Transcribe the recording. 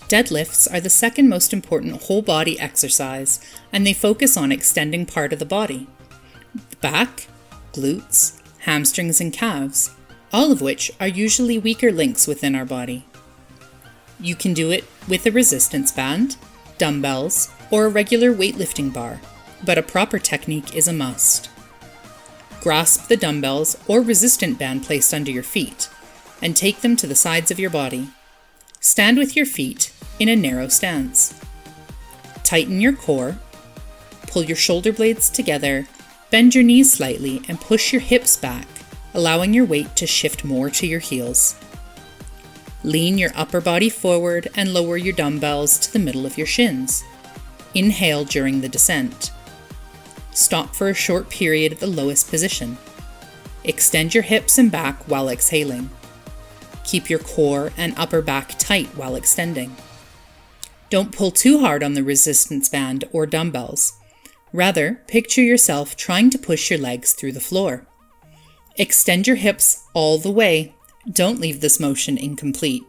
Deadlifts are the second most important whole body exercise, and they focus on extending part of the body. The back, glutes, hamstrings, and calves, all of which are usually weaker links within our body. You can do it with a resistance band, dumbbells, or a regular weightlifting bar, but a proper technique is a must. Grasp the dumbbells or resistant band placed under your feet, and take them to the sides of your body. Stand with your feet in a narrow stance. Tighten your core, pull your shoulder blades together, bend your knees slightly, and push your hips back, allowing your weight to shift more to your heels. Lean your upper body forward and lower your dumbbells to the middle of your shins. Inhale during the descent. Stop for a short period at the lowest position. Extend your hips and back while exhaling. Keep your core and upper back tight while extending. Don't pull too hard on the resistance band or dumbbells. Rather, picture yourself trying to push your legs through the floor. Extend your hips all the way. Don't leave this motion incomplete.